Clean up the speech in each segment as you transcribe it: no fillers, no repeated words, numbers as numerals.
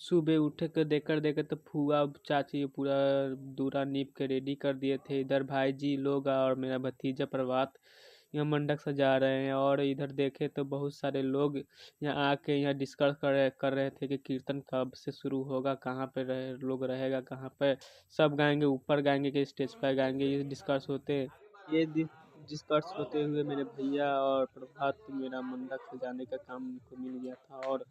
सुबह उठे के देकर तो फूआ चाची पूरा दूरा नीप के रेडी कर दिए थे। इधर भाई जी लोग और मेरा भतीजा प्रभात यहाँ मंडप सजा रहे हैं। और इधर देखे तो बहुत सारे लोग यहाँ आके यहाँ डिस्कस कर रहे थे कि कीर्तन कब से शुरू होगा, कहाँ पे लोग रहेगा, कहाँ पे सब गाएंगे, ऊपर गाएंगे कि स्टेज पर गाएंगे। ये डिस्कस होते हुए मेरे भैया और प्रभात मेरा मंडप सजाने का काम उनको मिल गया था। और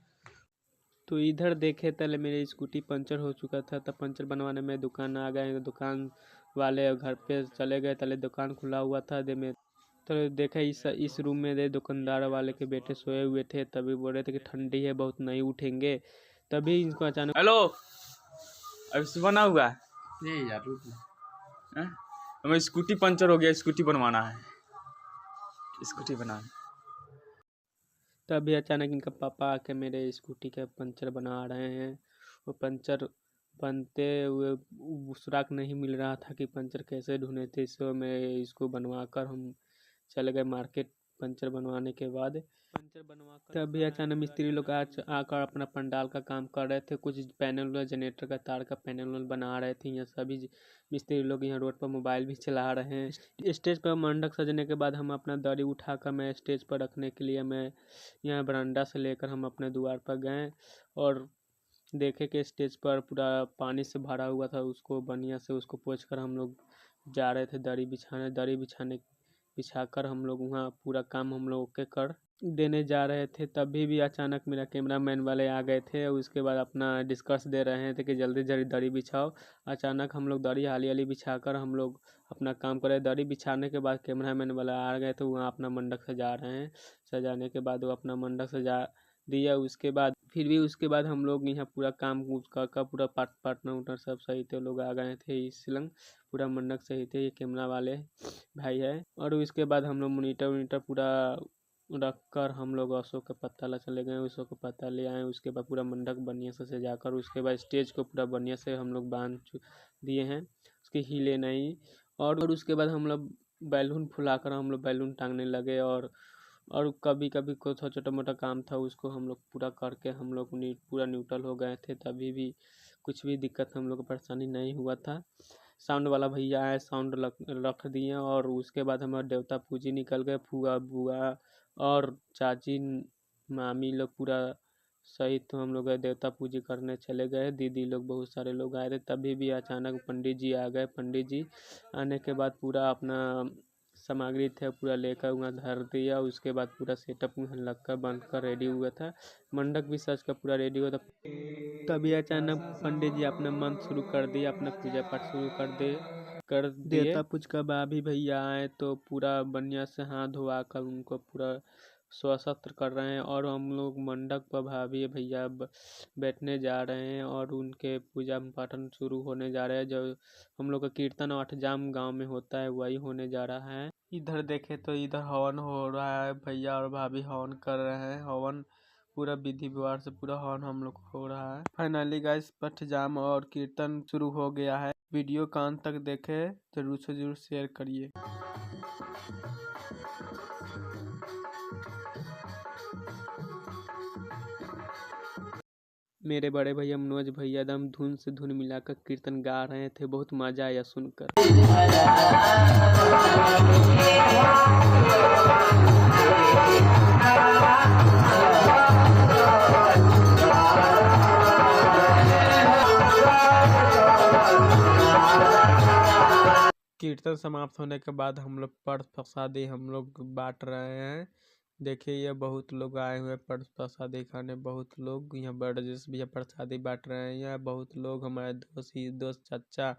तो इधर देखे तले मेरी स्कूटी पंचर हो चुका था, तब पंचर बनवाने में दुकान आ गए। दुकान वाले घर पे चले गए, तले दुकान खुला हुआ था। तो देखा इस रूम में दे दुकानदार वाले के बेटे सोए हुए थे। तभी बोल रहे थे कि ठंडी है बहुत, नहीं उठेंगे। तभी इनको अचानक हेलो, अभी बना हुआ है यार, हमें स्कूटी पंचर हो गया, स्कूटी बनवाना है, स्कूटी बनाना। तभी अचानक इनका पापा आके मेरे स्कूटी का पंचर बना रहे हैं। वो पंचर बनते हुए सुराग नहीं मिल रहा था कि पंचर कैसे ढूंढे थे। इसको मैं इसको बनवा कर हम चले गए मार्केट। पंचर बनवाने के बाद तभी अचानक मिस्त्री लोग आकर अपना पंडाल का काम कर रहे थे। कुछ पैनल जनरेटर का तार का पैनल बना रहे थे। यहाँ सभी मिस्त्री लोग यहाँ रोड पर मोबाइल भी चला रहे हैं। स्टेज पर मंडप सजने के बाद हम अपना दरी उठाकर मैं स्टेज पर रखने के लिए मैं यहाँ बरामदा से लेकर हम अपने द्वार पर गए और देखे कि स्टेज पर पूरा पानी से भरा हुआ था। उसको बढ़िया से उसको पोंछ कर हम लोग जा रहे थे दरी बिछाकर हम लोग वहाँ पूरा काम हम लोग के कर देने जा रहे थे। तभी भी अचानक मेरा कैमरामैन वाले आ गए थे। उसके बाद अपना डिस्कस दे रहे थे कि जल्दी जल्दी दरी बिछाओ। अचानक हम लोग दरी हाली हाली बिछाकर हम लोग अपना काम कर रहे। दरी बिछाने के बाद कैमरामैन वाला आ गए थे, वहाँ अपना मंडप सजा रहे हैं। सजाने के बाद वो अपना मंडप सजा दिया। उसके बाद हम लोग यहाँ पूरा काम कर पूरा पार्टनर उटनर सब सही थे, लोग आ गए थे। इस लंग पूरा मंडप सही थे, ये कैमरा वाले भाई है। और उसके बाद हम लोग मोनीटर पूरा रख कर हम लोग अशोक का पत्ता ला चले गए। अशोक का पत्ता ले आए। उसके बाद पूरा मंडप बढ़िया से सजाकर उसके बाद स्टेज को पूरा बढ़िया से हम लोग बांध दिए हैं, उसके हिले नहीं। और उसके बाद हम लोग बैलून फुलाकर हम लोग बैलून टांगने लगे। और कभी कभी कोई छोटा मोटा काम था उसको हम लोग पूरा करके हम लोग पूरा न्यूट्रल हो गए थे। तभी भी कुछ भी दिक्कत हम लोग को परेशानी नहीं हुआ था। साउंड वाला भैया आए, साउंड रख दिए। और उसके बाद हमारे देवता पूजी निकल गए। फूआ बुआ और चाची मामी लोग पूरा सही तो हम लोग देवता पूजी करने चले गए। दीदी लोग बहुत सारे लोग आए थे। तभी भी अचानक पंडित जी आ गए। पंडित जी आने के बाद पूरा अपना सामग्री थे पूरा लेकर वहाँ धर दिया। उसके बाद पूरा सेटअप लग कर बन कर रेडी हुआ था। मंडप भी सज कर पूरा रेडी हुआ था। तभी अचानक पंडित जी अपना मंत्र शुरू कर दिया, अपना पूजा पाठ शुरू कर दिए। देवता पूज का भाभी भैया आए तो पूरा बढ़िया से हाथ धोआ कर उनको पूरा स्वस्त्र कर रहे हैं। और हम लोग मंडप पर भाभी भैया बैठने जा रहे हैं और उनके पूजा पाठन शुरू होने जा रहे हैं। जो हम लोग का कीर्तन 8 जाम गांव में होता है वही होने जा रहा है। इधर देखे तो इधर हवन हो रहा है, भैया और भाभी हवन कर रहे हैं। हवन पूरा विधि व्यवहार से पूरा हवन हम लोग हो रहा है। फाइनली गाइस पठ जाम और कीर्तन शुरू हो गया है। वीडियो का अंत तक देखे, जरूर से जरूर शेयर करिए। मेरे बड़े भैया मनोज भैया एकदम धुन से धुन मिलाकर कीर्तन गा रहे थे, बहुत मजा आया सुनकर। कीर्तन समाप्त होने के बाद हम लोग प्रसादी हम लोग बांट रहे हैं। देखिए ये बहुत लोग आए हुए प्रसादी खाने, बहुत लोग यहाँ बड़जिस भी प्रसादी बांट रहे हैं। यहाँ बहुत लोग हमारे दोस्त चाचा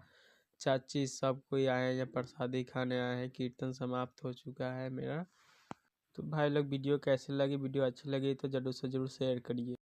चाची सब कोई आए हैं, यहाँ प्रसादी खाने आए हैं। कीर्तन समाप्त हो चुका है मेरा। तो भाई लोग वीडियो कैसे लगी, वीडियो अच्छी लगी तो जरूर से जरूर शेयर करिए।